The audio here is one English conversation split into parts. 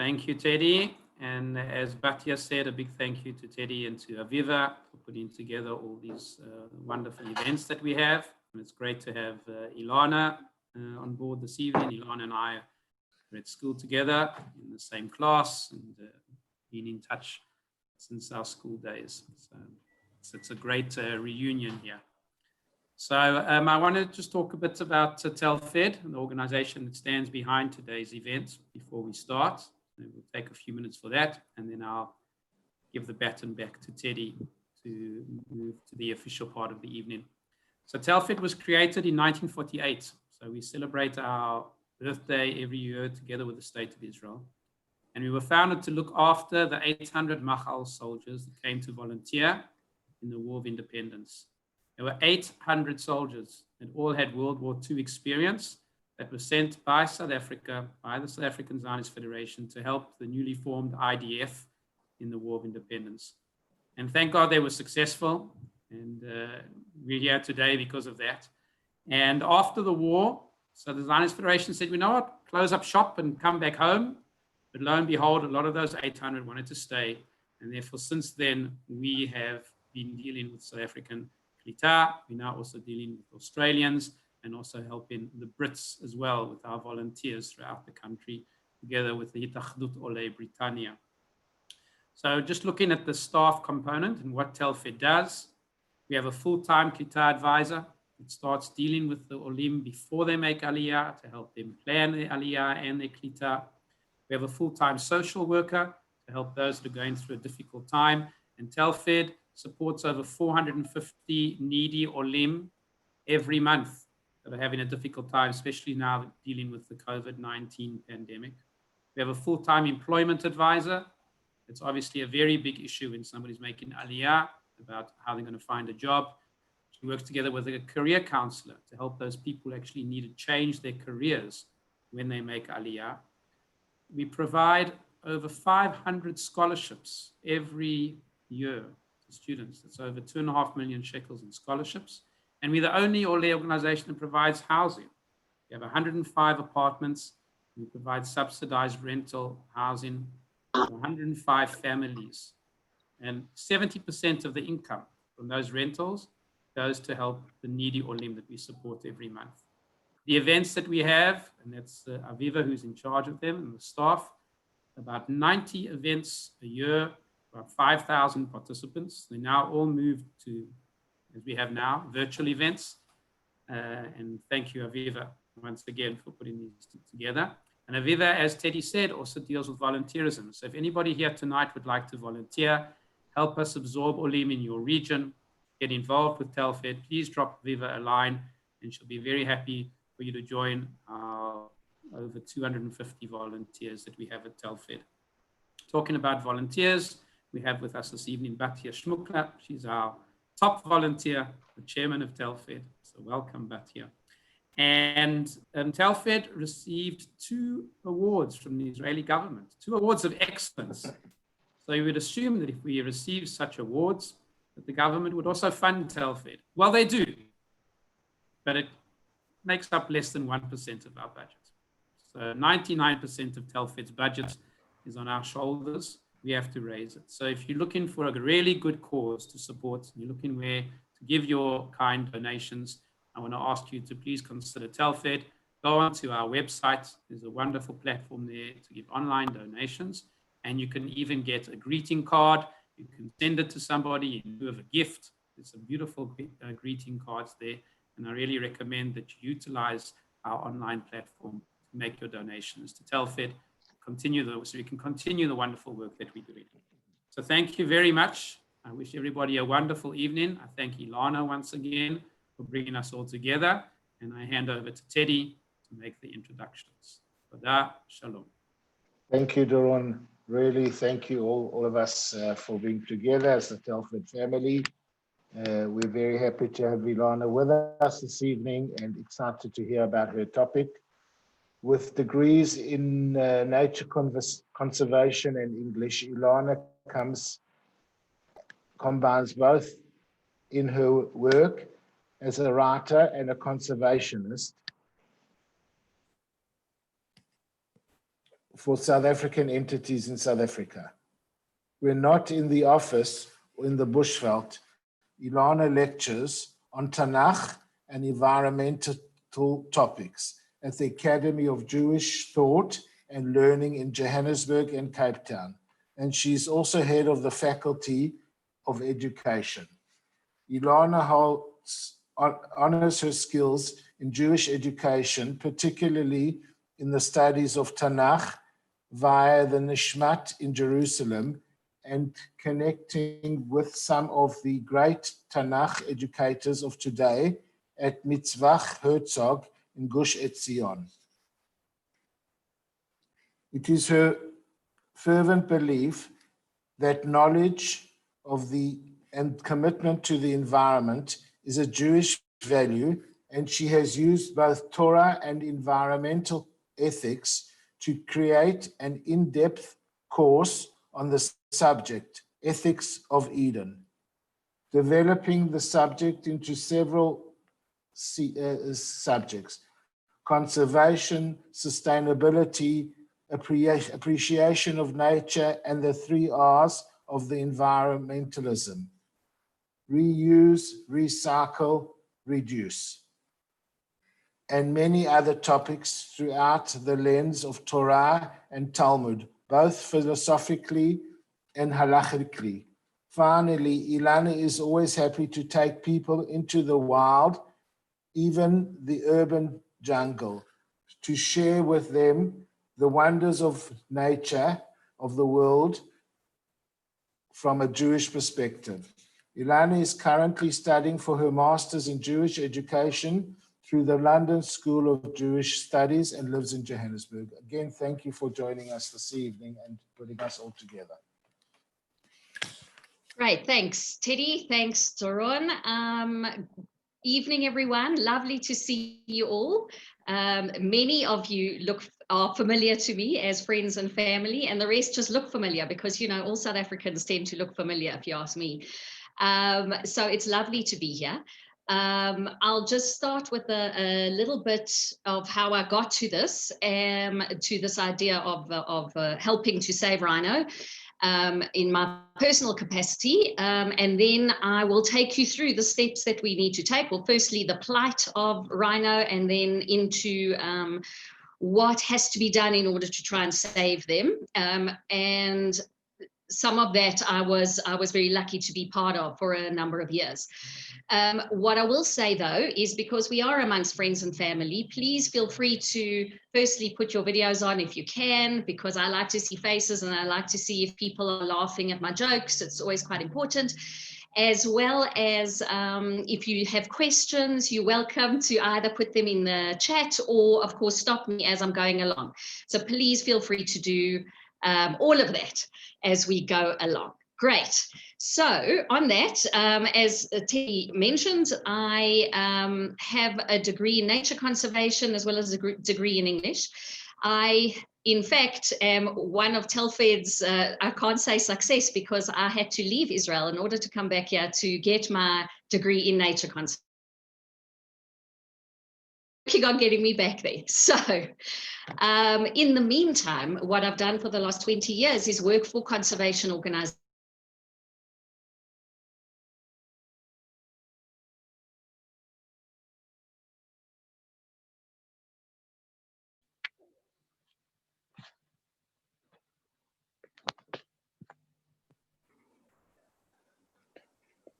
Thank you, Teddy. And as Batya said, a big thank you to Teddy and to Aviva for putting together all these wonderful events that we have. And it's great to have Ilana on board this evening. Ilana and I are at school together in the same class and been in touch since our school days. So it's a great reunion here. So I want to just talk a bit about Telfed, the organization that stands behind today's event before we start. We'll take a few minutes for that, and then I'll give the baton back to Teddy to move to the official part of the evening. So Telfed was created in 1948. So we celebrate our birthday every year together with the State of Israel. And we were founded to look after the 800 Machal soldiers that came to volunteer in the War of Independence. There were 800 soldiers that all had World War II experience that was sent by South Africa, by the South African Zionist Federation, to help the newly formed IDF in the War of Independence. And thank God they were successful. And we're here today because of that. And after the war, so the Zionist Federation said, you know what, close up shop and come back home. But lo and behold, a lot of those 800 wanted to stay. And therefore, since then, we have been dealing with South African Klita. We're now also dealing with Australians and also helping the Brits as well with our volunteers throughout the country, together with the Hitachdut Olei Britannia. So just looking at the staff component and what Telfed does, we have a full-time Klita advisor that starts dealing with the Olim before they make Aliyah to help them plan their Aliyah and their Klita. We have a full-time social worker to help those that are going through a difficult time. And Telfed supports over 450 needy Olim every month that are having a difficult time, especially now dealing with the COVID-19 pandemic. We have a full-time employment advisor. It's obviously a very big issue when somebody's making Aliyah about how they're going to find a job. She works together with a career counselor to help those people who actually need to change their careers when they make Aliyah. We provide over 500 scholarships every year to students. That's over 2.5 million shekels in scholarships. And we're the only Oleh organization that provides housing. We have 105 apartments. We provide subsidized rental housing for 105 families. And 70% of the income from those rentals goes to help the needy Olim that we support every month. The events that we have, and that's Aviva who's in charge of them and the staff, about 90 events a year, about 5,000 participants. They now all moved to, as we have now, virtual events. And thank you, Aviva, once again for putting these together. And Aviva, as Teddy said, also deals with volunteerism. So if anybody here tonight would like to volunteer, help us absorb Olim in your region, get involved with Telfed, please drop Aviva a line and she'll be very happy for you to join our over 250 volunteers that we have at Telfed. Talking about volunteers, we have with us this evening Batya Shmukla. She's our top volunteer, the chairman of Telfed. So welcome, Batya. And Telfed received 2 awards from the Israeli government, 2 awards of excellence. So you would assume that if we receive such awards, that the government would also fund Telfed. Well, they do, but it makes up less than 1% of our budget. So 99% of Telfed's budget is on our shoulders. We have to raise it. So if you're looking for a really good cause to support, and you're looking where to give your kind donations, I want to ask you to please consider Telfed. Go onto our website. There's a wonderful platform there to give online donations. And you can even get a greeting card. You can send it to somebody in lieu of a gift. There's some beautiful greeting cards there. And I really recommend that you utilize our online platform to make your donations to Telfed, so we can continue the wonderful work that we're doing. So thank you very much. I wish everybody a wonderful evening. I thank Ilana once again for bringing us all together. And I hand over to Teddy to make the introductions. Toda, shalom. Thank you, Doron. Really, thank you all of us for being together as the Telfed family. We're very happy to have Ilana with us this evening and excited to hear about her topic. With degrees in nature conservation and English, Ilana combines both in her work as a writer and a conservationist. for South African entities in South Africa. We're not in the office or in the bushveld. Ilana lectures on Tanach and environmental topics at the Academy of Jewish Thought and Learning in Johannesburg and Cape Town. And she's also head of the Faculty of Education. Ilana honors her skills in Jewish education, particularly in the studies of Tanach via the Nishmat in Jerusalem and connecting with some of the great Tanach educators of today at Michlelet Herzog in Gush Etzion. It is her fervent belief that knowledge of and commitment to the environment is a Jewish value, and she has used both Torah and environmental ethics to create an in-depth course on the subject, Ethics of Eden, developing the subject into several subjects: conservation, sustainability, appreciation of nature, and the 3 R's of the environmentalism: reuse, recycle, reduce, and many other topics throughout the lens of Torah and Talmud, both philosophically and halachically. Finally, Ilana is always happy to take people into the wild, even the urban jungle, to share with them the wonders of nature, of the world, from a Jewish perspective. Ilana is currently studying for her master's in Jewish education through the London School of Jewish Studies and lives in Johannesburg. Again, thank you for joining us this evening and putting us all together. Great, thanks, Teddy. Thanks, Doron. Evening, everyone. Lovely to see you all. Many of you are familiar to me as friends and family, and the rest just look familiar because, you know, all South Africans tend to look familiar, if you ask me. So it's lovely to be here. I'll just start with a little bit of how I got to this idea of helping to save Rhino in my personal capacity. And then I will take you through the steps that we need to take. Well, firstly, the plight of Rhino, and then into what has to be done in order to try and save them. And some of that I was very lucky to be part of for a number of years. What I will say, though, is because we are amongst friends and family, please feel free to firstly put your videos on if you can, because I like to see faces and I like to see if people are laughing at my jokes. It's always quite important. As well as if you have questions, you're welcome to either put them in the chat or, of course, stop me as I'm going along. So please feel free to do all of that as we go along. Great. So on that, as Teddy mentioned, I have a degree in nature conservation as well as a degree in English. I, in fact, am one of Telfed's, I can't say success because I had to leave Israel in order to come back here to get my degree in nature conservation. Working on getting me back there. So in the meantime, what I've done for the last 20 years is work for conservation organizations.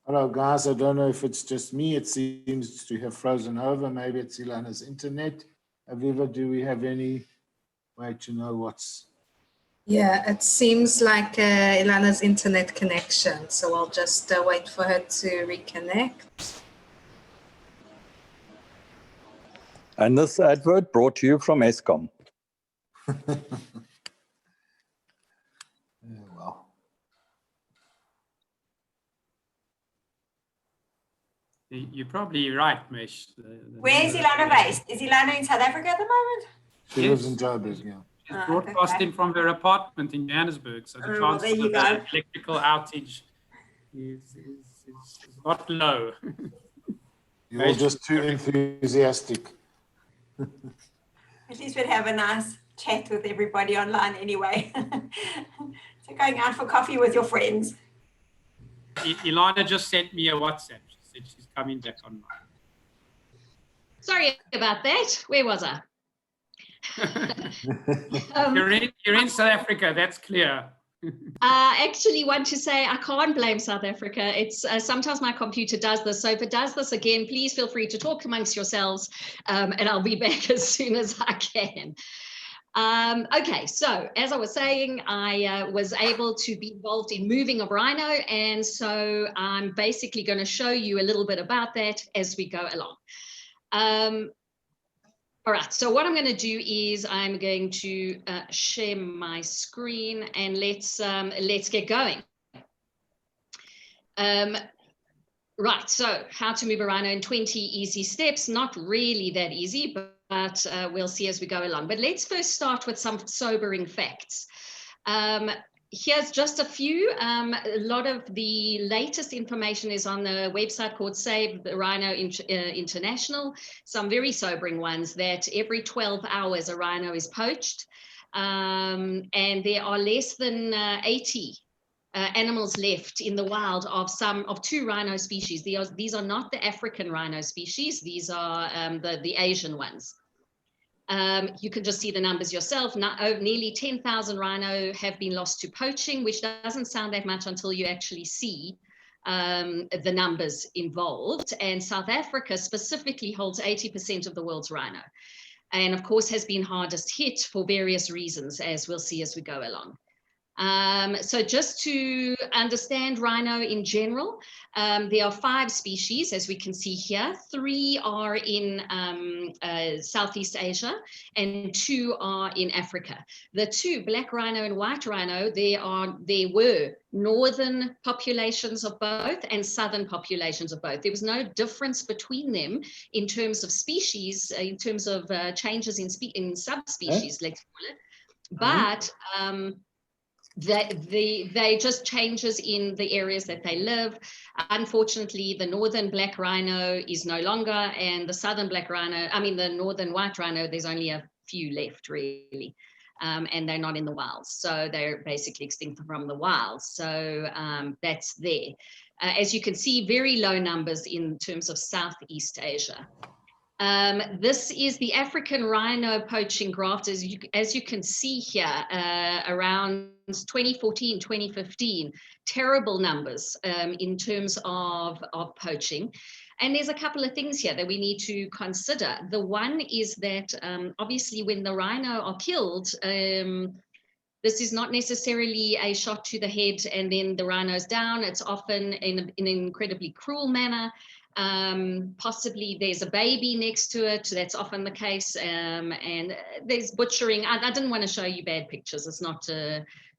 Hello, guys. I don't know if it's just me. It seems to have frozen over. Maybe it's Ilana's internet. Aviva, do we have any way to know what's... Yeah, it seems like Ilana's internet connection. So I'll just wait for her to reconnect. And this advert brought to you from Eskom. Well. You're probably right, Mesh. Where is Ilana based? Is Ilana in South Africa at the moment? She lives in Joburg, yeah. She's broadcasting from her apartment in Johannesburg, so the chances of an electrical outage is not low. You're just too enthusiastic. At least we'd have a nice chat with everybody online anyway. So going out for coffee with your friends. Ilana just sent me a WhatsApp. She said she's coming back online. Sorry about that. Where was I? You're in South Africa, that's clear. I actually want to say I can't blame South Africa. It's sometimes my computer does this. So if it does this again, please feel free to talk amongst yourselves, and I'll be back as soon as I can. Okay, so as I was saying, I was able to be involved in moving a rhino, and so I'm basically going to show you a little bit about that as we go along. All right, so what I'm going to do is I'm going to share my screen, and let's get going. Right, so how to move a rhino in 20 easy steps. Not really that easy, but we'll see as we go along. But let's first start with some sobering facts. Here's just a few. A lot of the latest information is on the website called Save the Rhino International. Some very sobering ones, that every 12 hours a rhino is poached, and there are less than 80 animals left in the wild of two rhino species. These are not the African rhino species. These are the Asian ones. You can just see the numbers yourself. Nearly 10,000 rhino have been lost to poaching, which doesn't sound that much until you actually see the numbers involved. And South Africa specifically holds 80% of the world's rhino, and of course has been hardest hit for various reasons, as we'll see as we go along. So just to understand rhino in general, there are 5 species, as we can see here. 3 are in Southeast Asia and 2 are in Africa. The 2, black rhino and white rhino, there were northern populations of both and southern populations of both. There was no difference between them in terms of species, in terms of changes in subspecies, let's call it. But they just changes in the areas that they live. Unfortunately, the northern black rhino is no longer, and the southern black rhino, the northern white rhino, there's only a few left really, and they're not in the wild, so they're basically extinct from the wild. So that's there. As you can see, very low numbers in terms of Southeast Asia. This is the African rhino poaching graph. As you can see here, around 2014, 2015, terrible numbers in terms of poaching. And there's a couple of things here that we need to consider. The one is that obviously when the rhino are killed, this is not necessarily a shot to the head and then the rhino's down. It's often in an incredibly cruel manner. Possibly there's a baby next to it. That's often the case. And there's butchering. I didn't want to show you bad pictures. It's not,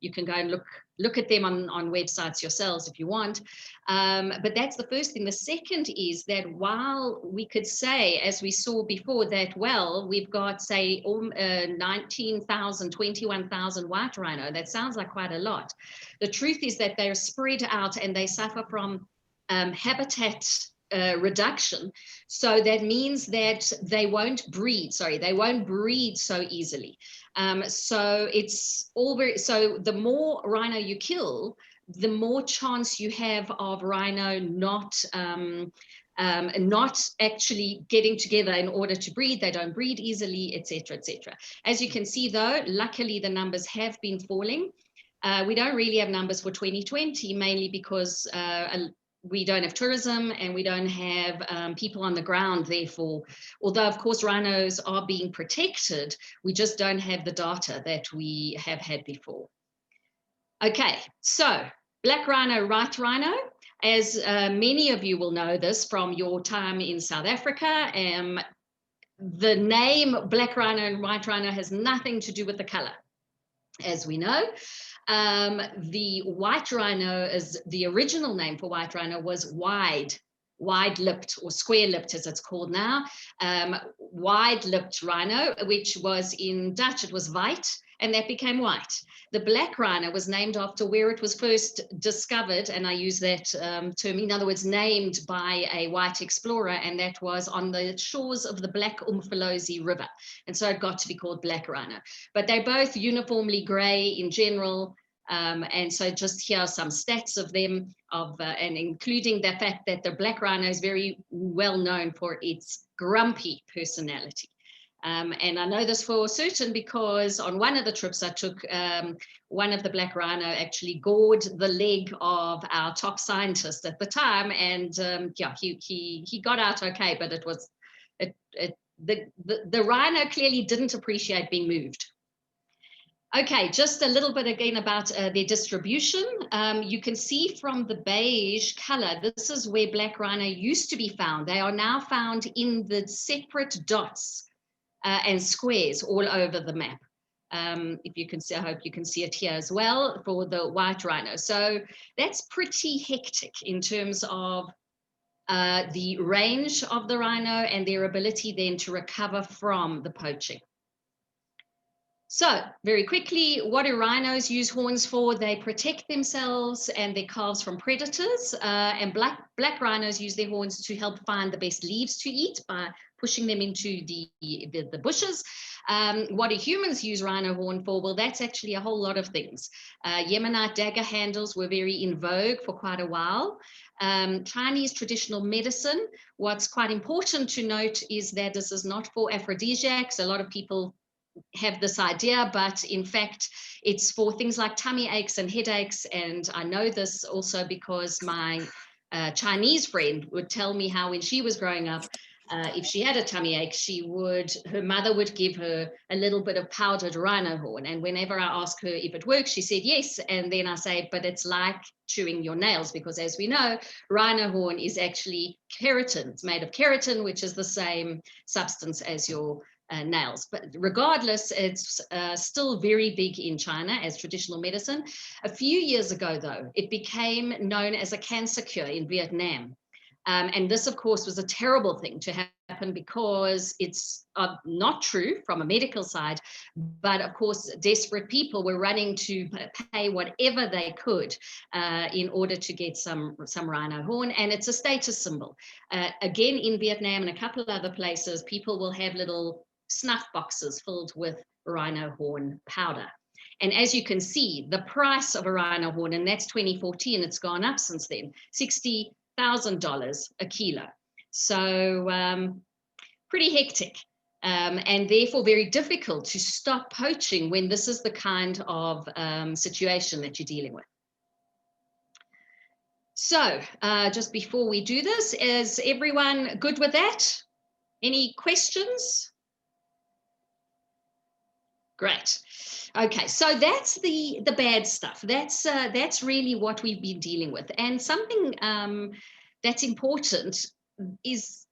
you can go and look at them on websites yourselves if you want. But that's the first thing. The second is that while we could say, as we saw before, that, well, we've got, say, 19,000, 21,000 white rhino. That sounds like quite a lot. The truth is that they're spread out and they suffer from habitat reduction. So that means that they won't breed so easily. So it's so the more rhino you kill, the more chance you have of rhino not actually getting together in order to breed. They don't breed easily, etc., etc. As you can see, though, luckily the numbers have been falling. We don't really have numbers for 2020, mainly because we don't have tourism and we don't have people on the ground. Therefore, although of course rhinos are being protected, we just don't have the data that we have had before. Okay, so black rhino, white rhino, as many of you will know this from your time in South Africa, the name black rhino and white rhino has nothing to do with the color, as we know. The white rhino, is the original name for white rhino, was wide-lipped or square-lipped as it's called now, wide-lipped rhino, which was in Dutch, it was weit, and that became white. The black rhino was named after where it was first discovered, and I use that term, in other words, named by a white explorer, and that was on the shores of the Black Umfolozi River. And so it got to be called black rhino. But they're both uniformly gray in general. And so just here are some stats of them, and including the fact that the black rhino is very well known for its grumpy personality. And I know this for certain because on one of the trips I took, one of the black rhino actually gored the leg of our top scientist at the time, and yeah, he got out okay, but it was the rhino clearly didn't appreciate being moved. Okay, just a little bit again about their distribution. You can see from the beige color, this is where black rhino used to be found. They are now found in the separate dots and squares all over the map. If you can see, I hope you can see it here as well for the white rhino. So that's pretty hectic in terms of the range of the rhino and their ability then to recover from the poaching. So very quickly, what do rhinos use horns for? They protect themselves and their calves from predators, and black rhinos use their horns to help find the best leaves to eat by pushing them into the bushes. What do humans use rhino horn for? Well, that's actually a whole lot of things. Yemenite dagger handles were very in vogue for quite a while. Chinese traditional medicine, what's quite important to note is that this is not for aphrodisiacs. A lot of people have this idea, but in fact, it's for things like tummy aches and headaches. And I know this also because my Chinese friend would tell me how when she was growing up, if she had a tummy ache, her mother would give her a little bit of powdered rhino horn. And whenever I ask her if it works, she said yes. And then I say, but it's like chewing your nails, because as we know, rhino horn is actually keratin. It's made of keratin, which is the same substance as your nails. But regardless, it's still very big in China as traditional medicine. A few years ago, though, it became known as a cancer cure in Vietnam. And this, of course, was a terrible thing to happen because it's not true from a medical side, but of course, desperate people were running to pay whatever they could in order to get some rhino horn, and it's a status symbol. Again, in Vietnam and a couple of other places, people will have little snuff boxes filled with rhino horn powder. And as you can see, the price of a rhino horn, and that's 2014, it's gone up since then, $60,000 a kilo. So pretty hectic, and therefore very difficult to stop poaching when this is the kind of situation that you're dealing with. So just before we do this, is everyone good with that? Any questions? Great. Okay, so that's the bad stuff. That's really what we've been dealing with. And something that's important is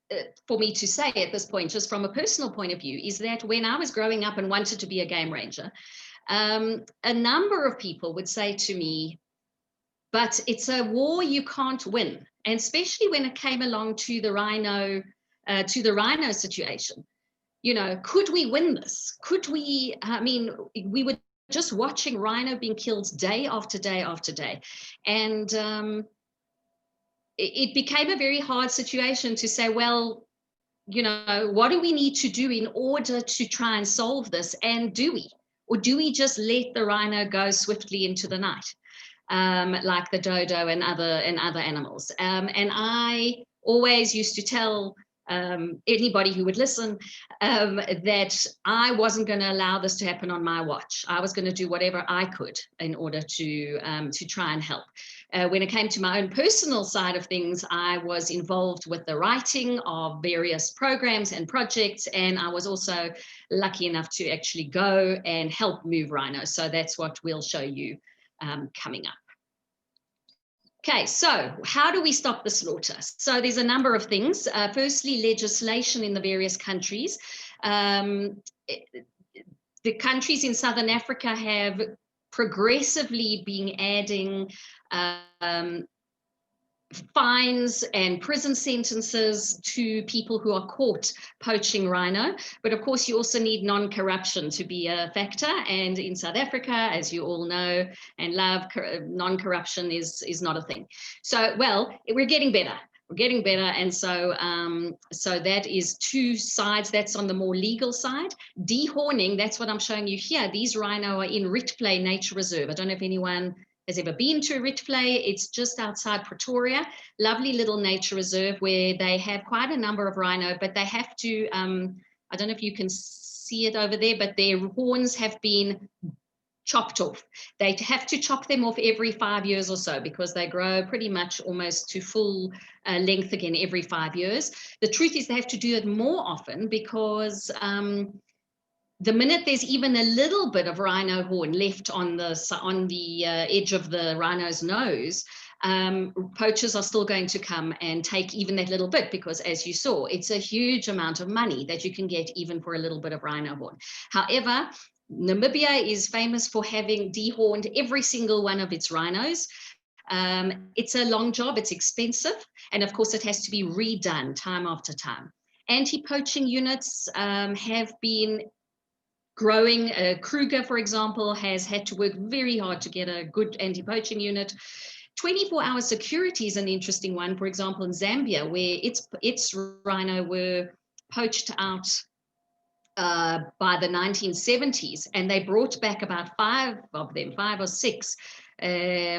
for me to say at this point, just from a personal point of view, is that when I was growing up and wanted to be a game ranger, a number of people would say to me, but it's a war you can't win. And especially when it came along to the rhino situation. You know, could we win this? Could we, I mean, we were just watching rhino being killed day after day after day. And it became a very hard situation to say, well, you know, what do we need to do in order to try and solve this? And do we? Or do we just let the rhino go swiftly into the night, like the dodo and other animals? And I always used to tell anybody who would listen that I wasn't going to allow this to happen on my watch. I was going to do whatever I could in order to try and help. When it came to my own personal side of things, I was involved with the writing of various programs and projects, and I was also lucky enough to actually go and help move rhinos. So that's what we'll show you coming up. Okay, so how do we stop the slaughter? So there's a number of things. Firstly, legislation in the various countries. The countries in Southern Africa have progressively been adding fines and prison sentences to people who are caught poaching rhino. But of course, you also need non-corruption to be a factor. And in South Africa, as you all know and love, non-corruption is not a thing. So, well, we're getting better. We're getting better. And so, so that is two sides. That's on the more legal side. Dehorning, that's what I'm showing you here. These rhino are in Rietplay Nature Reserve. I don't know if anyone has ever been to Rietplay. It's just outside Pretoria, lovely little nature reserve where they have quite a number of rhino, but they have to, I don't know if you can see it over there, but their horns have been chopped off. They have to chop them off every 5 years or so because they grow pretty much almost to full length again every 5 years. The truth is they have to do it more often because the minute there's even a little bit of rhino horn left on the edge of the rhino's nose, poachers are still going to come and take even that little bit because, as you saw, it's a huge amount of money that you can get even for a little bit of rhino horn. However, Namibia is famous for having dehorned every single one of its rhinos. It's a long job, it's expensive, and of course it has to be redone time after time. Anti-poaching units have been growing. Kruger, for example, has had to work very hard to get a good anti-poaching unit. 24-hour security is an interesting one, for example, in Zambia, where its rhino were poached out by the 1970s, and they brought back about 5 of them, 5 or 6. I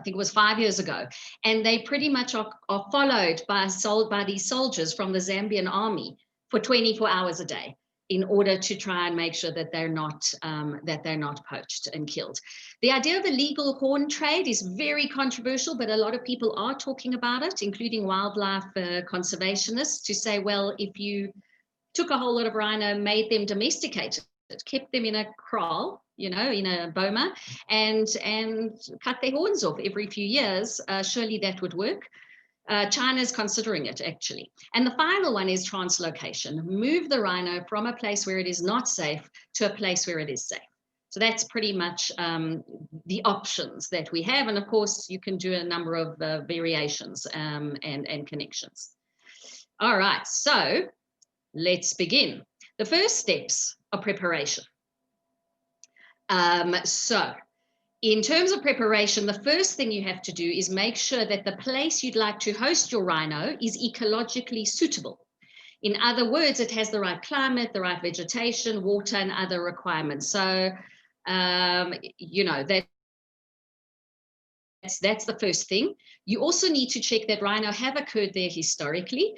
think it was 5 years ago, and they pretty much are followed by these soldiers from the Zambian army for 24 hours a day in order to try and make sure that they're not poached and killed. The idea of a legal horn trade is very controversial, but a lot of people are talking about it, including wildlife conservationists, to say, well, if you took a whole lot of rhino, made them domesticated, kept them in a kraal, in a boma, and cut their horns off every few years, surely that would work. China's considering it, actually. And the final one is translocation. Move the rhino from a place where it is not safe to a place where it is safe. So that's pretty much the options that we have. And of course, you can do a number of variations and connections. All right, so let's begin. The first steps are preparation. So in terms of preparation, the first thing you have to do is make sure that the place you'd like to host your rhino is ecologically suitable. In other words, it has the right climate, the right vegetation, water, and other requirements. So, that's the first thing. You also need to check that rhino have occurred there historically.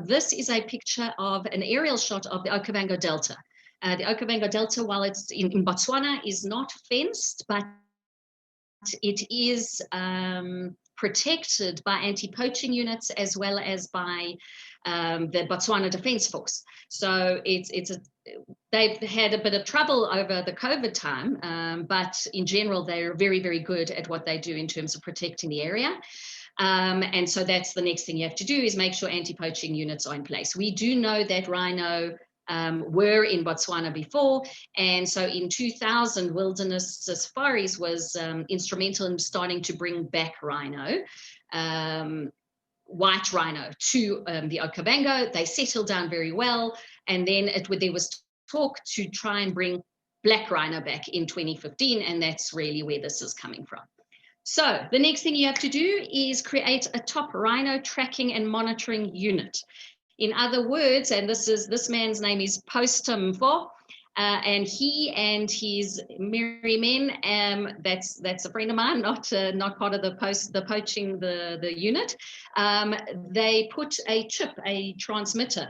This is a picture of an aerial shot of the Okavango Delta. The Okavango Delta, while it's in Botswana, is not fenced, but it is protected by anti-poaching units as well as by the Botswana Defence Force. So they've had a bit of trouble over the COVID time, but in general, they're very, very good at what they do in terms of protecting the area. And so that's the next thing you have to do is make sure anti-poaching units are in place. We do know that rhino were in Botswana before. And so in 2000, Wilderness Safaris was instrumental in starting to bring back rhino, white rhino, to the Okavango. They settled down very well. And then there was talk to try and bring black rhino back in 2015. And that's really where this is coming from. So the next thing you have to do is create a top rhino tracking and monitoring unit. In other words, and this man's name is Postum Mfo, and he and his merry men, that's a friend of mine, not part of the poaching the unit. They put a chip, a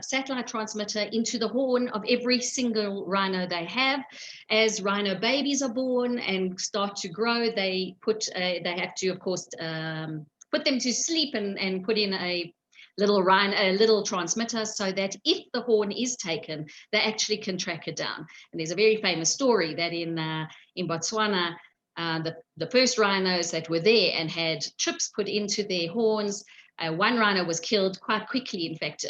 satellite transmitter into the horn of every single rhino they have. As rhino babies are born and start to grow, they have to, of course, put them to sleep and put in a little transmitter so that if the horn is taken, they actually can track it down. And there's a very famous story that in Botswana, the first rhinos that were there and had chips put into their horns, one rhino was killed quite quickly, in fact,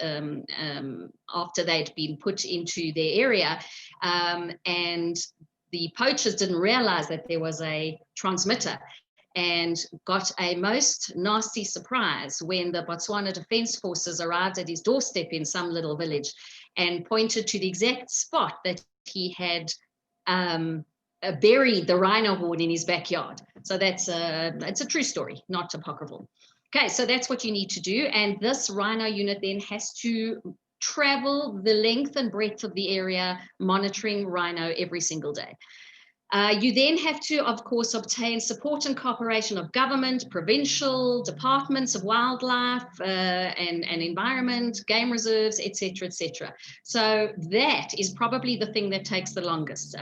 after they'd been put into their area. And the poachers didn't realize that there was a transmitter. and got a most nasty surprise when the Botswana Defence Forces arrived at his doorstep in some little village and pointed to the exact spot that he had buried the rhino horn in his backyard. So it's a true story, not apocryphal. Okay, so that's what you need to do. And this rhino unit then has to travel the length and breadth of the area, monitoring rhino every single day. You then have to, of course, obtain support and cooperation of government, provincial departments of wildlife and environment, game reserves, etc., etc. So that is probably the thing that takes the longest,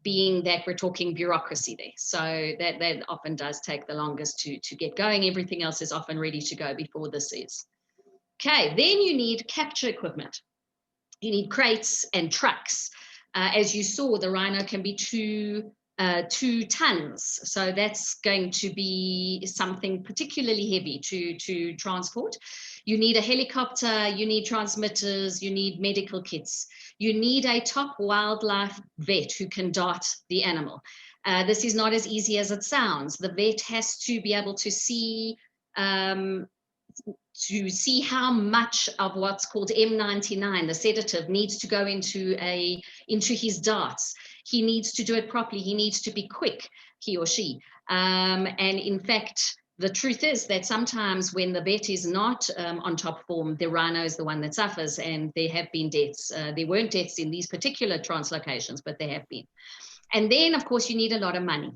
being that we're talking bureaucracy there. So that often does take the longest to get going. Everything else is often ready to go before this is. Okay, then you need capture equipment. You need crates and trucks. As you saw, the rhino can be 2 tons. So that's going to be something particularly heavy to transport. You need a helicopter, you need transmitters, you need medical kits. You need a top wildlife vet who can dart the animal. This is not as easy as it sounds. The vet has to be able to see how much of what's called M99, the sedative, needs to go into his darts. He needs to do it properly. He needs to be quick, he or she. And in fact, the truth is that sometimes when the vet is not on top form, the rhino is the one that suffers, and there have been deaths. There weren't deaths in these particular translocations, but there have been. And then, of course, you need a lot of money.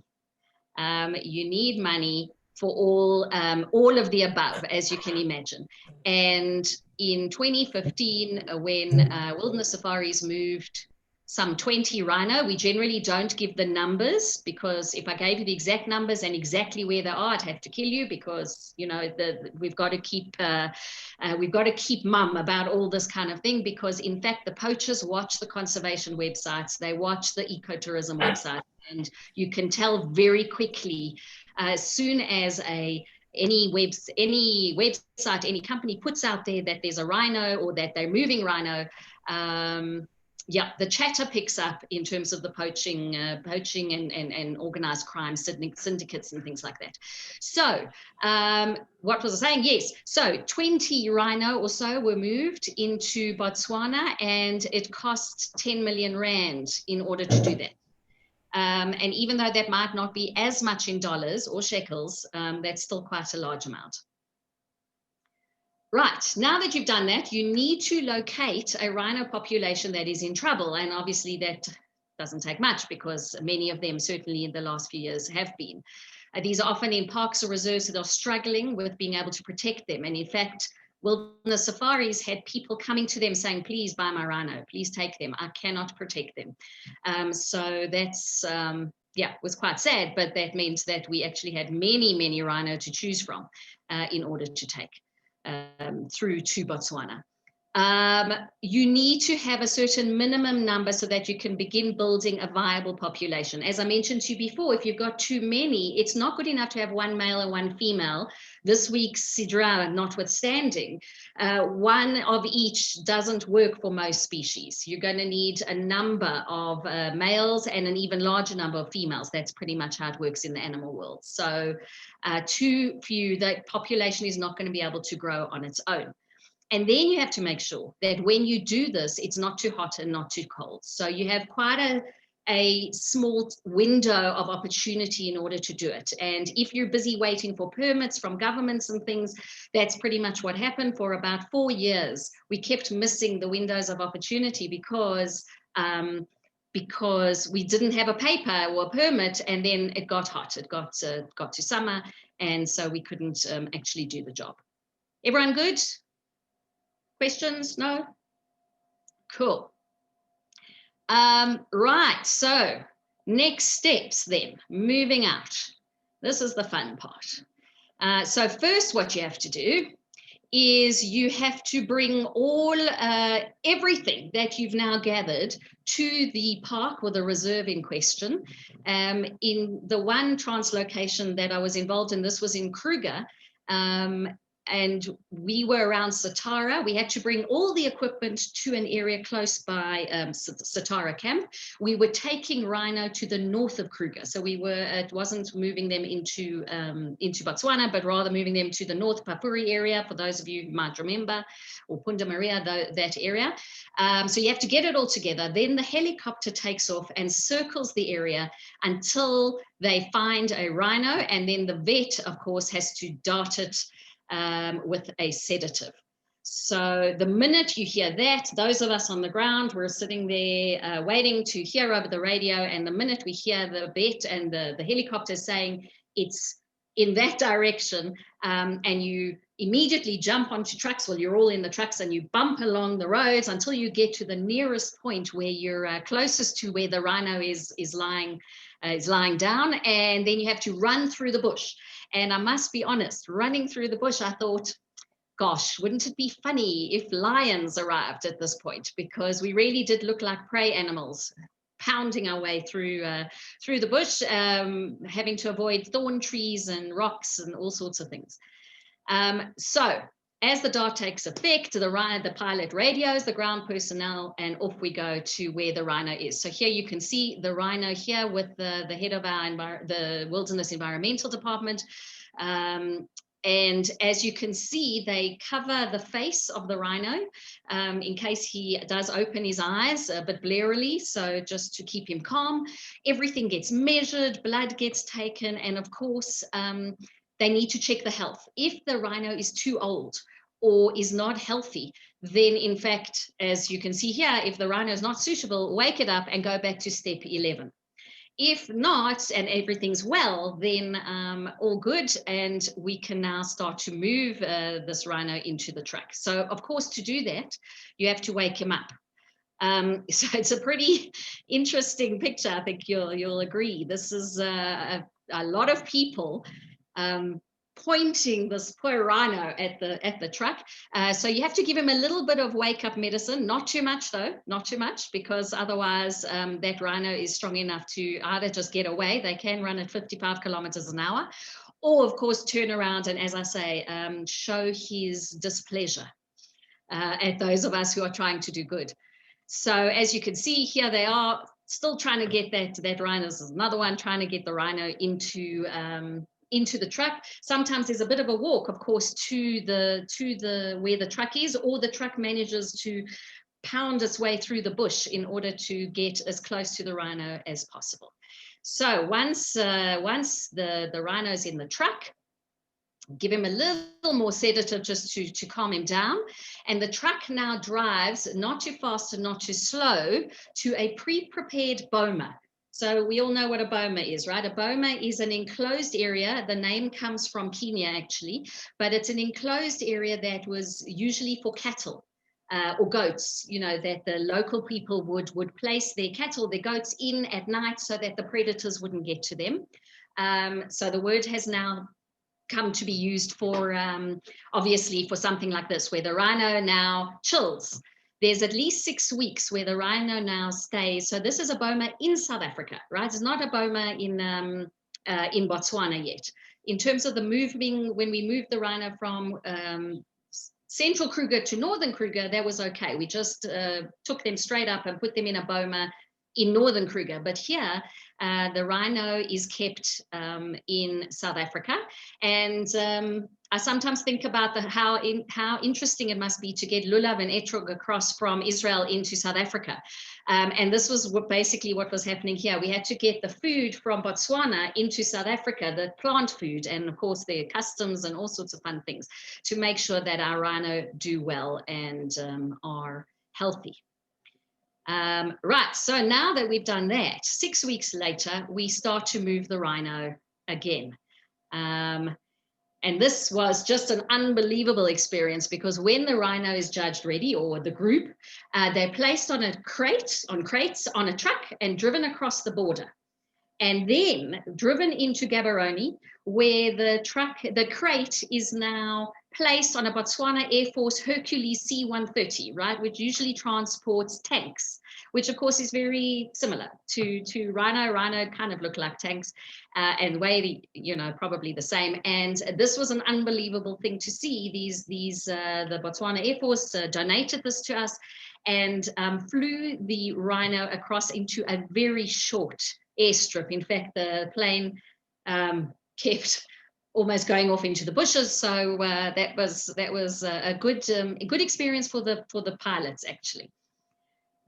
You need money for all of the above, as you can imagine. And in 2015, when Wilderness Safaris moved some 20 rhino, we generally don't give the numbers, because if I gave you the exact numbers and exactly where they are, I'd have to kill you, because we've got to keep mum about all this kind of thing, because in fact the poachers watch the conservation websites, they watch the ecotourism websites, and you can tell very quickly as soon as any website, any company puts out there that there's a rhino or that they're moving rhino, the chatter picks up in terms of the poaching and organized crime syndicates and things like that. So what was I saying? Yes, so 20 rhino or so were moved into Botswana, and it cost 10 million rand in order to do that. And even though that might not be as much in dollars or shekels, that's still quite a large amount. Right, now that you've done that, you need to locate a rhino population that is in trouble. And obviously that doesn't take much, because many of them, certainly in the last few years, have been. These are often in parks or reserves that are struggling with being able to protect them. And in fact, Wilderness Safaris had people coming to them saying, please buy my rhino, please take them, I cannot protect them. So that's, was quite sad, but that meant that we actually had many rhino to choose from in order to take through to Botswana. You need to have a certain minimum number so that you can begin building a viable population. As I mentioned to you before, if you've got too many, it's not good enough to have one male and one female. This week's Sidra notwithstanding, one of each doesn't work for most species. You're going to need a number of males and an even larger number of females. That's pretty much how it works in the animal world. So too few, the population is not going to be able to grow on its own. And then you have to make sure that when you do this, it's not too hot and not too cold. So you have quite a small window of opportunity in order to do it. And if you're busy waiting for permits from governments and things, that's pretty much what happened for about 4 years. We kept missing the windows of opportunity because we didn't have a paper or a permit, and then it got hot. It got to summer, and so we couldn't actually do the job. Everyone good? Questions? No? Cool. Right, so next steps then, moving out. This is the fun part. So first what you have to do is you have to bring everything that you've now gathered to the park or the reserve in question. In the one translocation that I was involved in, this was in Kruger. and we were around Satara. We had to bring all the equipment to an area close by Satara camp. We were taking rhino to the north of Kruger. So it wasn't moving them into Botswana, but rather moving them to the North Papuri area, for those of you who might remember, or Punda Maria, that area. So you have to get it all together. Then the helicopter takes off and circles the area until they find a rhino, and then the vet, of course, has to dart it with a sedative. So the minute you hear that, those of us on the ground, we're sitting there waiting to hear over the radio, and the minute we hear the vet and the helicopter saying it's in that direction, and you immediately jump onto trucks, well, you're all in the trucks, and you bump along the roads until you get to the nearest point where you're closest to where the rhino is lying down, and then you have to run through the bush. And I must be honest, running through the bush, I thought, gosh, wouldn't it be funny if lions arrived at this point? Because we really did look like prey animals, pounding our way through the bush, having to avoid thorn trees and rocks and all sorts of things. So as the dart takes effect, the pilot radios the ground personnel, and off we go to where the rhino is. So here you can see the rhino here with the head of the Wilderness Environmental Department. And as you can see, they cover the face of the rhino in case he does open his eyes a bit blearily, so just to keep him calm. Everything gets measured, blood gets taken, and of course, they need to check the health. If the rhino is too old or is not healthy, then in fact, as you can see here, if the rhino is not suitable, wake it up and go back to step 11. If not, and everything's well, then all good, and we can now start to move this rhino into the truck. So of course, to do that, you have to wake him up. So it's a pretty interesting picture. I think you'll agree. This is a lot of people pointing this poor rhino at the truck. So you have to give him a little bit of wake-up medicine, not too much though, not too much, because otherwise that rhino is strong enough to either just get away. They can run at 55 kilometers an hour, or of course turn around and, as I say, show his displeasure at those of us who are trying to do good. So as you can see here, they are still trying to get that rhino. This is another one trying to get the rhino into the truck. Sometimes there's a bit of a walk, of course, to the where the truck is, or the truck manages to pound its way through the bush in order to get as close to the rhino as possible. So once the rhino's in the truck, give him a little more sedative just to calm him down. And the truck now drives not too fast and not too slow to a pre-prepared boma. So we all know what a boma is, right? A boma is an enclosed area. The name comes from Kenya, actually, but it's an enclosed area that was usually for cattle or goats, you know, that the local people would place their cattle, their goats in at night so that the predators wouldn't get to them. So the word has now come to be used for, obviously, for something like this, where the rhino now chills. There's at least 6 weeks where the rhino now stays. So this is a boma in South Africa, right? It's not a boma in Botswana yet. In terms of the moving, when we moved the rhino from central Kruger to northern Kruger, that was okay. We just took them straight up and put them in a boma in northern Kruger. But here, the rhino is kept in South Africa. And I sometimes think about how interesting it must be to get lulav and etrog across from Israel into South Africa. And this was basically what was happening here. We had to get the food from Botswana into South Africa, the plant food, and of course their customs and all sorts of fun things to make sure that our rhino do well and are healthy. Right, so now that we've done that, 6 weeks later, we start to move the rhino again. And this was just an unbelievable experience, because when the rhino is judged ready, or the group, they're placed on crates on a truck and driven across the border, and then driven into Gaborone, where the crate is now placed on a Botswana Air Force Hercules C-130, right, which usually transports tanks, which of course is very similar to Rhino. Rhino kind of look like tanks, and way, probably the same. And this was an unbelievable thing to see. The Botswana Air Force donated this to us and flew the Rhino across into a very short airstrip. In fact, the plane kept almost going off into the bushes. So that was a good experience for the pilots, actually.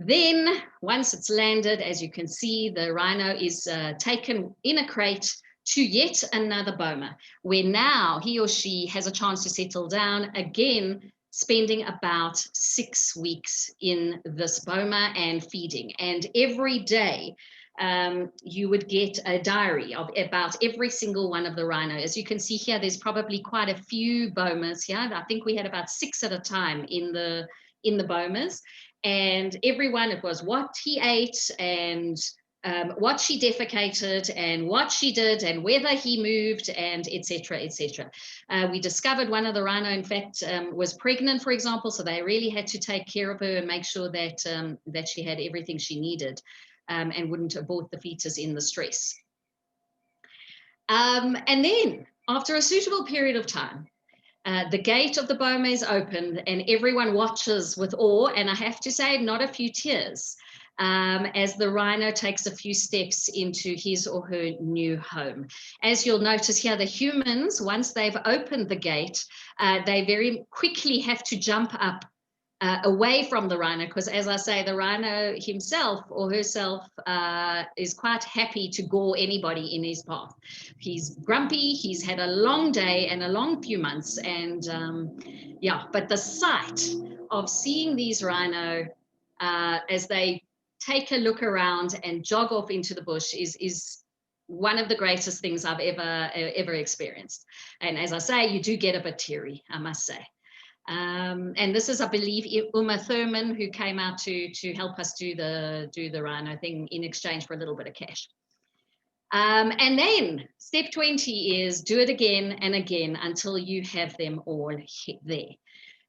Then once it's landed, as you can see, the Rhino is taken in a crate to yet another boma, where now he or she has a chance to settle down again, spending about 6 weeks in this boma and feeding. And every day, you would get a diary of about every single one of the Rhino. As you can see here, there's probably quite a few bomas here. I think we had about 6 at a time in the bomas. And everyone, it was what he ate and what she defecated and what she did and whether he moved and etc. etc. We discovered one of the Rhino, in fact, was pregnant, for example, so they really had to take care of her and make sure that she had everything she needed and wouldn't abort the fetus in the stress. And then after a suitable period of time, the gate of the boma is opened and everyone watches with awe, and I have to say, not a few tears, as the Rhino takes a few steps into his or her new home. As you'll notice here, the humans, once they've opened the gate, they very quickly have to jump up away from the Rhino, because as I say, the Rhino himself or herself is quite happy to gore anybody in his path. He's grumpy, he's had a long day and a long few months, and but the sight of seeing these Rhino as they take a look around and jog off into the bush is one of the greatest things I've ever experienced. And as I say, you do get a bit teary, I must say. And this is, I believe, Uma Thurman, who came out to help us do the Rhino thing in exchange for a little bit of cash. And then step 20 is do it again and again until you have them all there.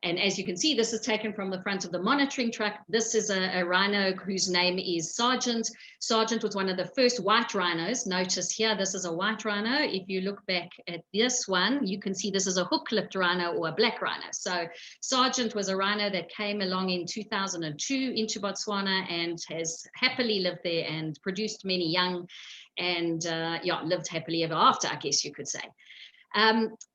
And as you can see, this is taken from the front of the monitoring truck. This is a Rhino whose name is Sergeant. Sergeant was one of the first white rhinos. Notice here, this is a white rhino. If you look back at this one, you can see this is a hook-lipped rhino or a black rhino. So Sergeant was a rhino that came along in 2002 into Botswana and has happily lived there and produced many young and lived happily ever after, I guess you could say.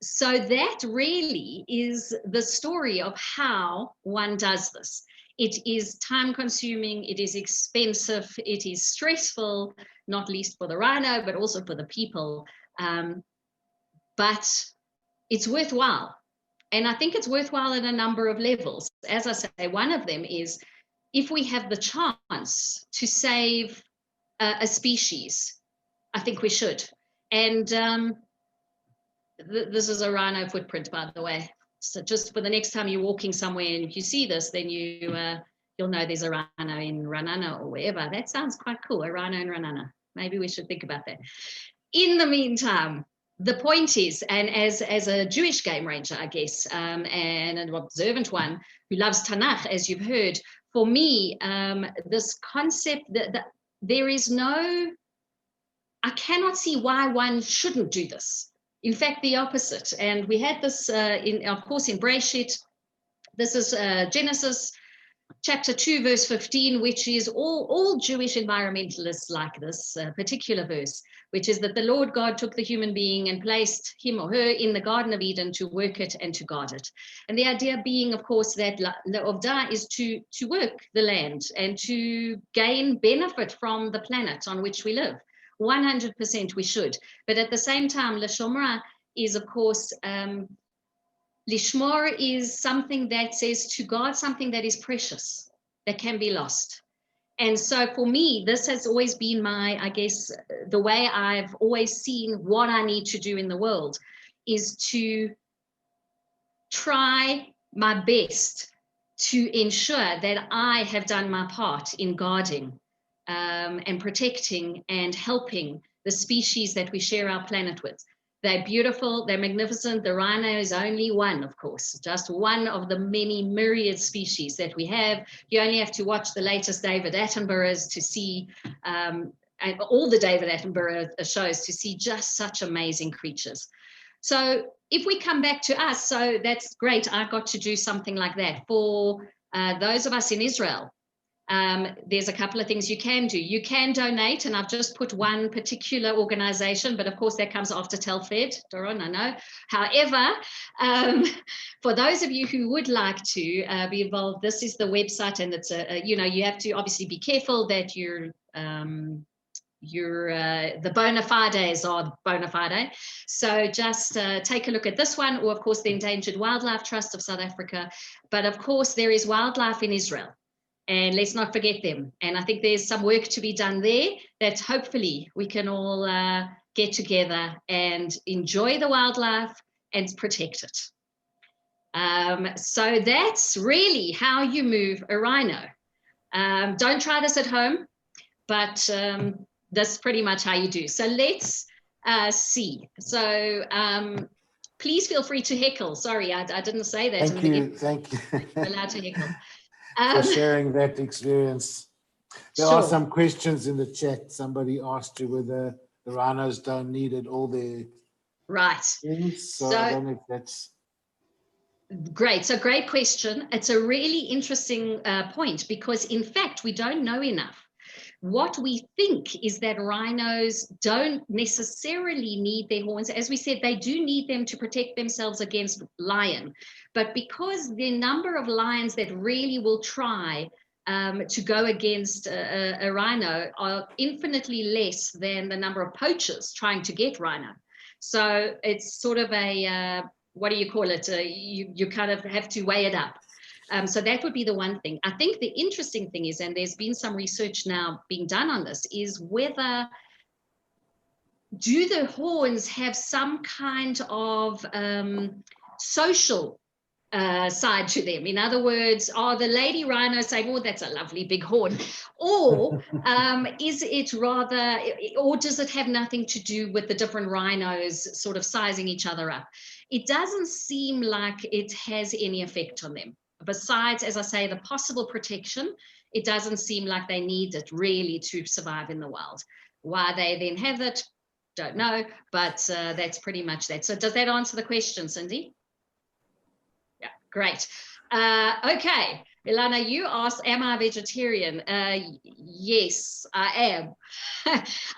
So that really is the story of how one does this. It is time consuming, it is expensive, it is stressful, not least for the Rhino, but also for the people. But it's worthwhile. And I think it's worthwhile at a number of levels. As I say, one of them is if we have the chance to save a species, I think we should. And this is a Rhino footprint, by the way. So just for the next time you're walking somewhere and if you see this, then you'll know there's a Rhino in Ranana or wherever. That sounds quite cool, a Rhino in Ranana. Maybe we should think about that. In the meantime, the point is, and as a Jewish game ranger, I guess, and an observant one who loves Tanach, as you've heard, for me, this concept that there is no, I cannot see why one shouldn't do this. In fact, the opposite. And we had this, of course, in Breshit. This is Genesis chapter 2, verse 15, which is all Jewish environmentalists like this particular verse, which is that the Lord God took the human being and placed him or her in the Garden of Eden to work it and to guard it. And the idea being, of course, that La'ovda is to work the land and to gain benefit from the planet on which we live. 100% we should. But at the same time, Lishomra is, of course, Lishmor is something that says to guard something that is precious, that can be lost. And so for me, this has always been my, I guess, the way I've always seen what I need to do in the world is to try my best to ensure that I have done my part in guarding and protecting and helping the species that we share our planet with. They're beautiful, they're magnificent. The rhino is only one, of course, just one of the many myriad species that we have. You only have to watch the latest David Attenboroughs to see, and all the David Attenborough shows to see just such amazing creatures. So if we come back to us, so that's great. I got to do something like that. For those of us in Israel, there's a couple of things you can do. You can donate, and I've just put one particular organization, but of course that comes after Telfed, Doron, I know. However, for those of you who would like to be involved, this is the website, and it's you have to obviously be careful that the bona fides are bona fide. So just take a look at this one, or of course the Endangered Wildlife Trust of South Africa. But of course there is wildlife in Israel, and let's not forget them. And I think there's some work to be done there that hopefully we can all get together and enjoy the wildlife and protect it. So that's really how you move a rhino. Don't try this at home, but that's pretty much how you do. So let's see. So please feel free to heckle. Sorry, I didn't say that. Thank you. Thank you. You're allowed to heckle. For sharing that experience. There are some questions in the chat. Somebody asked you whether the rhinos don't need it all their things. So I don't know if that's great. So great question. It's a really interesting point, because in fact we don't know enough. What we think is that rhinos don't necessarily need their horns. As we said, they do need them to protect themselves against lion. But because the number of lions that really will try to go against a rhino are infinitely less than the number of poachers trying to get rhino. So it's sort of a, what do you call it? You kind of have to weigh it up. So that would be the one thing. I think the interesting thing is, and there's been some research now being done on this, is whether do the horns have some kind of social side to them? In other words, are the lady rhinos saying, oh, that's a lovely big horn? Or is it rather, or does it have nothing to do with the different rhinos sort of sizing each other up? It doesn't seem like it has any effect on them. Besides, as I say, the possible protection, it doesn't seem like they need it really to survive in the wild. Why they then have it, don't know, but that's pretty much that. So does that answer the question, Cindy? Yeah, great. Okay, Ilana, you asked, am I a vegetarian? Yes, I am.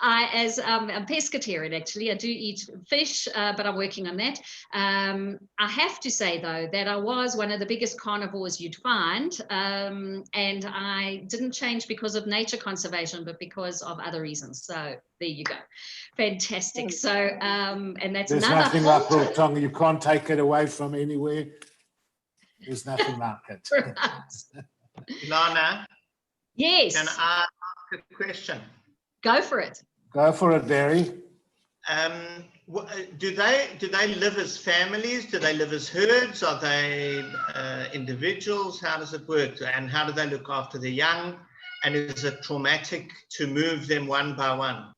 I'm a pescatarian, actually. I do eat fish, but I'm working on that. I have to say, though, that I was one of the biggest carnivores you'd find, and I didn't change because of nature conservation, but because of other reasons. So there you go. Fantastic. So, and that's there's another nothing like biltong. You can't take it away from anywhere. There's nothing like it. Ilana? Yes. Can I ask a question? Go for it. Go for it, Barry. Do they live as families? Do they live as herds? Are they individuals? How does it work? And how do they look after the young? And is it traumatic to move them one by one?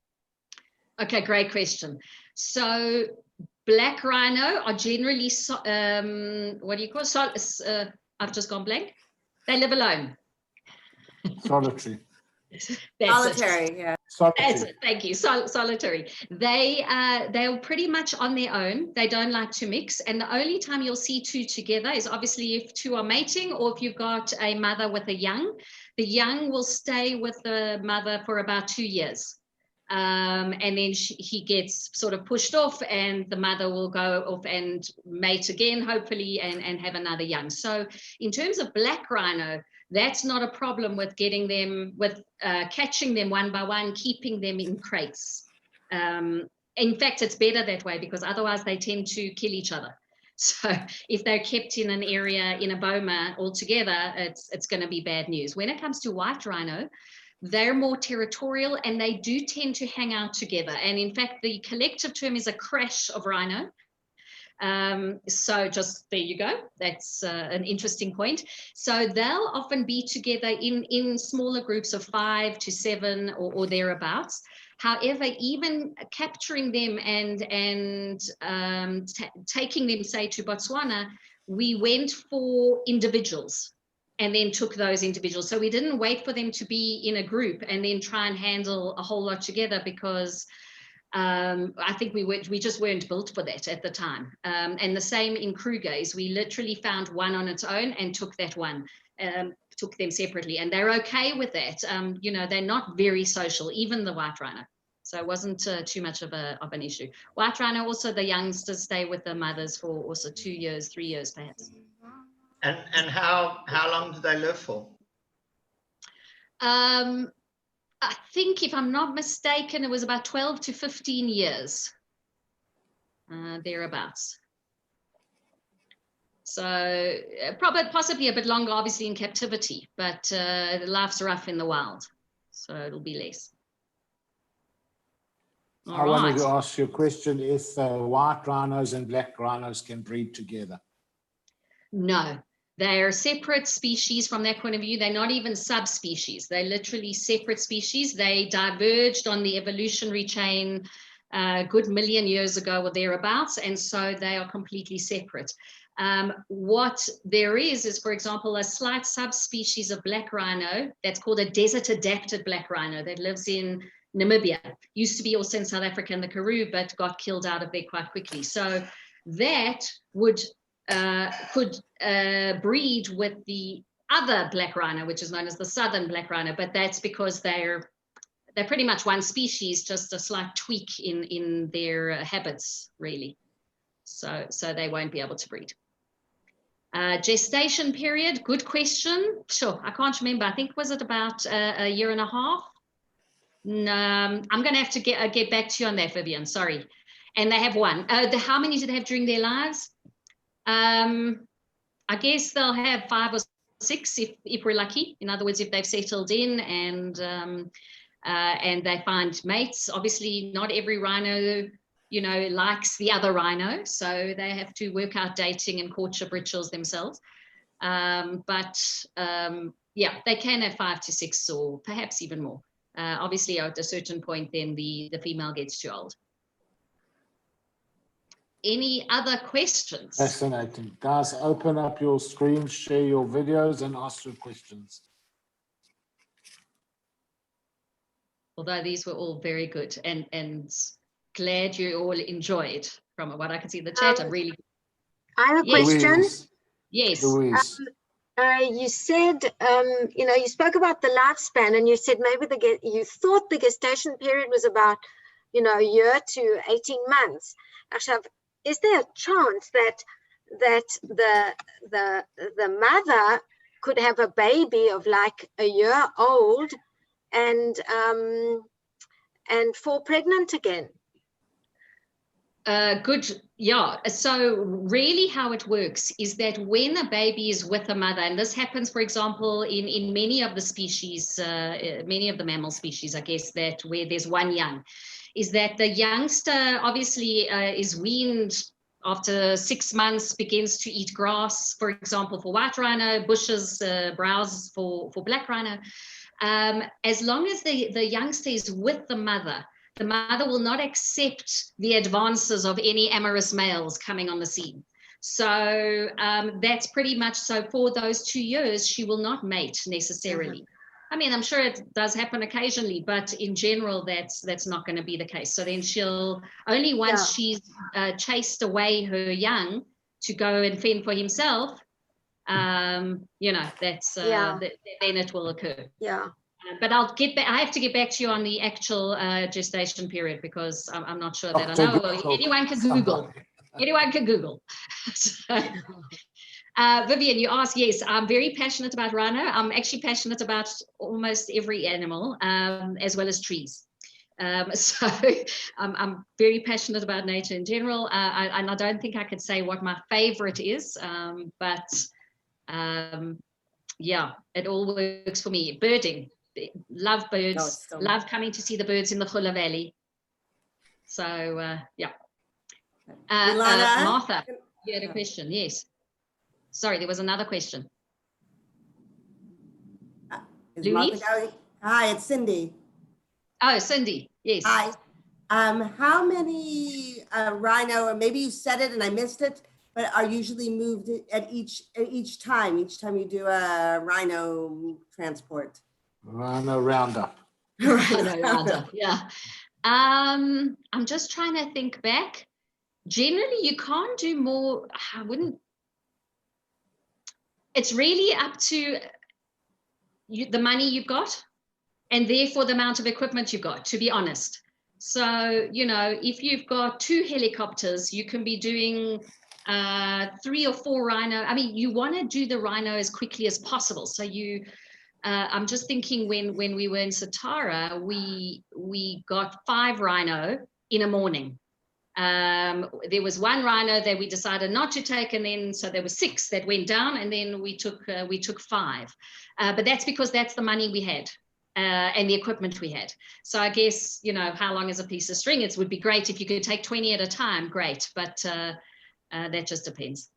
Okay, great question. So black rhino are generally, what do you call it? I've just gone blank. They live alone. Solitary. Solitary, yeah. Solitary. That's it. Thank you. Solitary. They're pretty much on their own. They don't like to mix. And the only time you'll see two together is obviously if two are mating, or if you've got a mother with a young. The young will stay with the mother for about 2 years. And then he gets sort of pushed off, and the mother will go off and mate again, hopefully, and have another young. So in terms of black rhino, that's not a problem with getting them, with catching them one by one, keeping them in crates. In fact, it's better that way, because otherwise they tend to kill each other. So if they're kept in an area, in a boma altogether, it's going to be bad news. When it comes to white rhino, they're more territorial, and they do tend to hang out together. And in fact, the collective term is a crash of rhino. So just there you go. That's an interesting point. So they'll often be together in smaller groups of 5 to 7 or thereabouts. However, even capturing them and taking them, say, to Botswana, we went for individuals and then took those individuals. So we didn't wait for them to be in a group and then try and handle a whole lot together, because I think we just weren't built for that at the time. And the same in Kruger's. We literally found one on its own and took that one, took them separately. And they're okay with that. You know, they're not very social, even the white rhino. So it wasn't too much of an issue. White rhino, also the youngsters stay with the mothers for also 2 years, 3 years perhaps. And how long do they live for? I think, if I'm not mistaken, it was about 12 to 15 years, thereabouts. So probably possibly a bit longer, obviously, in captivity, but life's rough in the wild, so it'll be less. All I wanted to right. ask you a question, if white rhinos and black rhinos can breed together. No, they're separate species from that point of view. They're not even subspecies. They're literally separate species. They diverged on the evolutionary chain a good million years ago or thereabouts, and so they are completely separate. What there is, for example, a slight subspecies of black rhino that's called a desert-adapted black rhino that lives in Namibia. Used to be also in South Africa and the Karoo, but got killed out of there quite quickly. So that could breed with the other black rhino, which is known as the southern black rhino, but that's because they're pretty much one species, just a slight tweak in their habits, really. So they won't be able to breed. Gestation period, good question. Sure, I can't remember. I think, was it about a year and a half? No, I'm going to have to get back to you on that, Vivian. Sorry. And they have one. How many do they have during their lives? I guess they'll have 5 or 6 if we're lucky. In other words, if they've settled in and they find mates. Obviously, not every rhino, you know, likes the other rhino, so they have to work out dating and courtship rituals themselves. Yeah, they can have 5 to 6 or perhaps even more. Obviously, at a certain point, then the female gets too old. Any other questions? Fascinating. Guys, open up your screen, share your videos, and ask your questions. Although these were all very good, and glad you all enjoyed. From what I can see in the chat, I'm really. I have a question. Louise. Yes. Louise. You said, you know, you spoke about the lifespan, and you said maybe you thought the gestation period was about, you know, a year to 18 months. Actually, is there a chance that the mother could have a baby of like a year old and fall pregnant again? Good. Yeah. So really how it works is that when a baby is with a mother, and this happens, for example, in many of the species, many of the mammal species, I guess, that where there's one young, is that the youngster obviously is weaned after 6 months, begins to eat grass, for example, for white rhino, bushes, browse for black rhino. As long as the youngster is with the mother will not accept the advances of any amorous males coming on the scene. So that's pretty much so. For those 2 years, she will not mate necessarily. Mm-hmm. I mean, I'm sure it does happen occasionally, but in general, that's not going to be the case. So then she'll only once she's chased away her young to go and fend for himself, you know, that's then it will occur. Yeah. But I'll get back. I have to get back to you on the actual gestation period, because I'm not sure that I know. Anyone can Google. Anyone can Google. So, Vivian, you asked, yes, I'm very passionate about rhino. I'm actually passionate about almost every animal, as well as trees. So I'm very passionate about nature in general. And I don't think I could say what my favorite is, but yeah, it all works for me. Birding. Love birds, love coming to see the birds in the Khula Valley. So, yeah. Ilana? Martha, you had a question, yes. Sorry, there was another question. Louise? Hi, it's Cindy. Oh, Cindy. Yes. Hi. How many rhino, or maybe you said it and I missed it, but are usually moved at each time you do a rhino transport? Rhino roundup. Rhino roundup, yeah. I'm just trying to think back. Generally, you can't do more. I wouldn't. It's really up to you, the money you've got, and therefore the amount of equipment you've got, to be honest. So, you know, if you've got 2 helicopters, you can be doing 3 or 4 rhino. I mean, you want to do the rhino as quickly as possible. So I'm just thinking when we were in Satara, we got 5 rhino in a morning. There was 1 rhino that we decided not to take, and then so there were 6 that went down, and then we took 5. But that's because that's the money we had. And the equipment we had. So I guess, you know, how long is a piece of string? It would be great if you could take 20 at a time, great, but that just depends.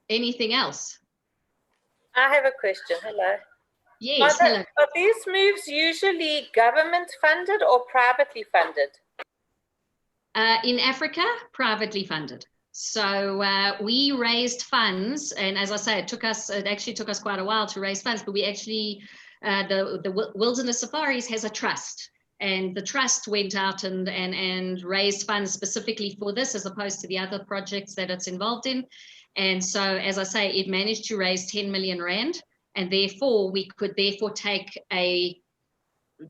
Anything else? I have a question. Hello. Yes, hello. Are these moves usually government funded or privately funded? In Africa, privately funded. So we raised funds, and as I say, it actually took us quite a while to raise funds, but we actually, the Wilderness Safaris has a trust, and the trust went out and raised funds specifically for this, as opposed to the other projects that it's involved in. And so, as I say, it managed to raise 10 million rand, and therefore we could take a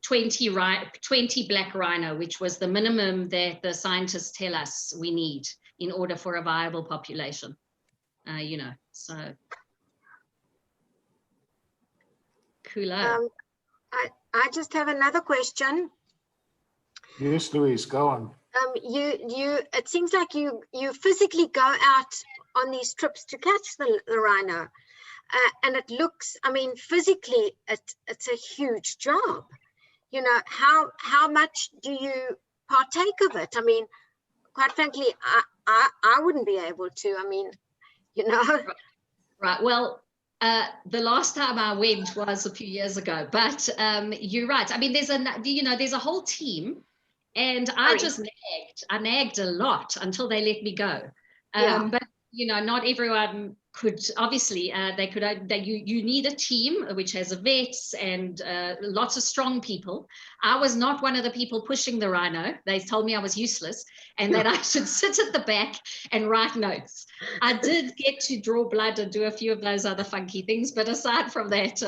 20 black rhino, which was the minimum that the scientists tell us we need in order for a viable population, you know, so. Cool. I just have another question. Yes, Louise, go on. It seems like you physically go out on these trips to catch the rhino, and it looks, I mean, physically, it's a huge job. You know, how much do you partake of it? I mean, quite frankly, I wouldn't be able to. I mean, you know. Right. Well, the last time I went was a few years ago, but you're right. I mean, there's a whole team, and I just nagged a lot until they let me go. But you know, not everyone could, obviously, you need a team which has vets and lots of strong people. I was not one of the people pushing the rhino. They told me I was useless and that I should sit at the back and write notes. I did get to draw blood and do a few of those other funky things, but aside from that,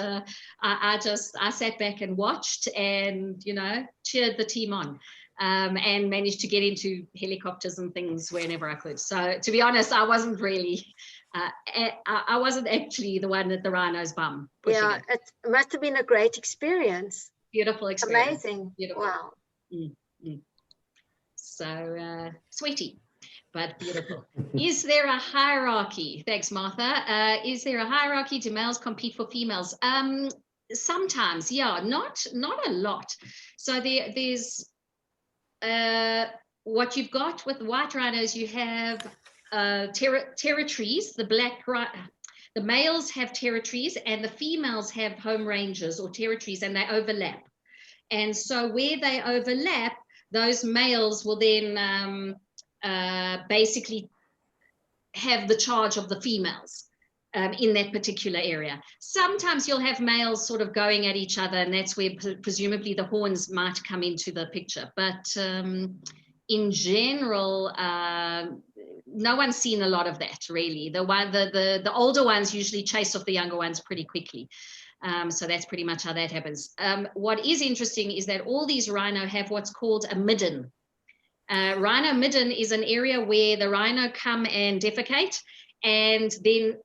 I sat back and watched and, you know, cheered the team on. And managed to get into helicopters and things whenever I could. So to be honest, I wasn't really, I wasn't actually the one at the rhino's bum. Yeah, it must have been a great experience. Beautiful experience. Amazing. Beautiful. Wow. So sweetie, but beautiful. Is there a hierarchy? Thanks, Martha. Is there a hierarchy? Do males compete for females? Sometimes, yeah, not a lot. So there's what you've got with white rhinos, you have territories. The males have territories and the females have home ranges or territories, and they overlap. And so where they overlap, those males will then basically have the charge of the females in that particular area. Sometimes you'll have males sort of going at each other, and that's where presumably the horns might come into the picture. But in general, no one's seen a lot of that, really. The older ones usually chase off the younger ones pretty quickly. So that's pretty much how that happens. What is interesting is that all these rhino have what's called a midden. Rhino midden is an area where the rhino come and defecate, and then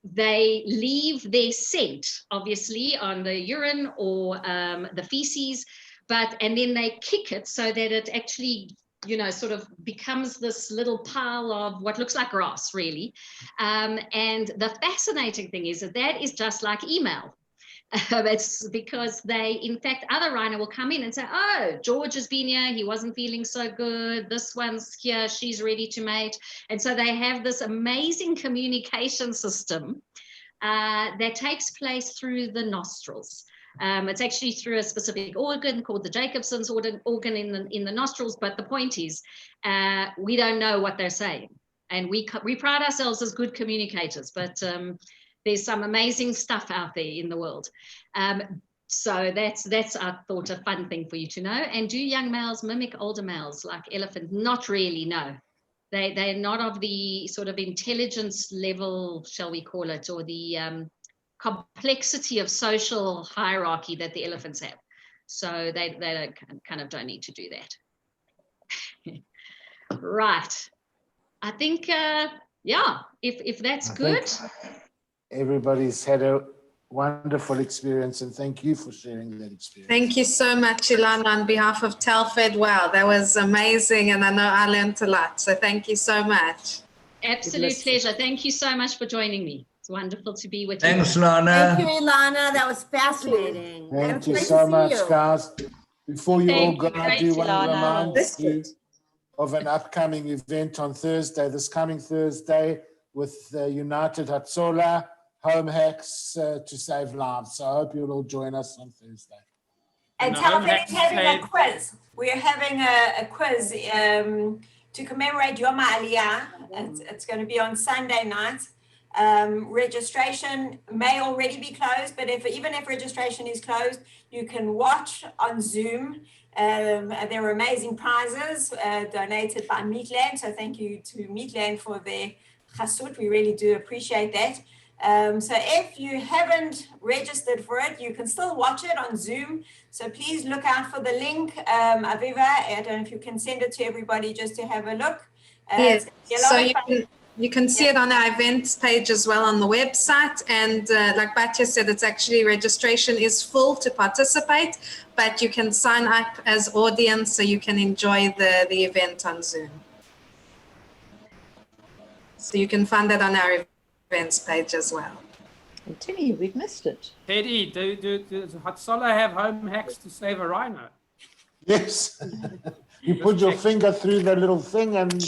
they leave their scent, obviously, on the urine or the feces, and then they kick it so that it actually, you know, sort of becomes this little pile of what looks like grass, really. And the fascinating thing is that is just like email. It's because in fact, other rhino will come in and say, oh, George has been here, he wasn't feeling so good, this one's here, she's ready to mate. And so they have this amazing communication system that takes place through the nostrils. It's actually through a specific organ called the Jacobson's organ in the nostrils. But the point is, we don't know what they're saying. And we pride ourselves as good communicators, but there's some amazing stuff out there in the world. So that's, I thought, a fun thing for you to know. And do young males mimic older males like elephant? Not really, no. They're not of the sort of intelligence level, shall we call it, or the complexity of social hierarchy that the elephants have. So they kind of don't need to do that. Right. I think, yeah, if that's good. Everybody's had a wonderful experience, and thank you for sharing that experience. Thank you so much, Ilana, on behalf of Telford. Wow, that was amazing, and I know I learned a lot. So thank you so much. Absolute pleasure. Thank you so much for joining me. It's wonderful to be with you. Thanks, Lana. Thank you, Ilana. That was fascinating. And Thank it's you great so to see much, you. guys. Before you all go, I do want to remind you of an upcoming event on Thursday, this coming Thursday, with United Hatzola, Home Hacks to Save Lives. So I hope you'll all join us on Thursday. And Telford is having a quiz. We're having a quiz to commemorate Yom Aliyah. It's going to be on Sunday night. Registration may already be closed, but even if registration is closed, you can watch on Zoom. There are amazing prizes donated by Michlelet. So thank you to Michlelet for their chasut. We really do appreciate that. So if you haven't registered for it, you can still watch it on Zoom. So please look out for the link. Aviva, I don't know if you can send it to everybody just to have a look. Yes, so you can see it on our events page as well on the website. And like Batya said, it's actually registration is full to participate, but you can sign up as audience so you can enjoy the event on Zoom. So you can find that on our events page as well. And Teddy, we've missed it. Teddy, does Hatzola have home hacks to save a rhino? Yes. You put your finger through the little thing and...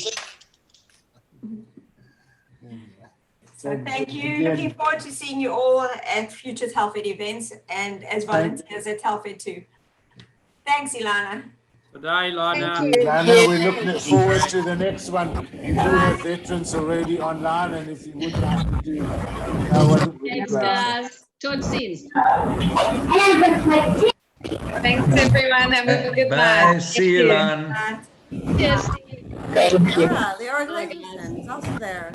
So thank you. Looking forward to seeing you all at future Telford events and as volunteers at Telford too. Thanks, Ilana. Good day, Ilana. Ilana, we're looking forward to the next one. You do have veterans already online, and if you would like to do one, it would be Thanks, great. guys. Tot ziens. Thanks, everyone. Have a good night. Bye. See you, Lana. Yes. Yeah, the organization is also there.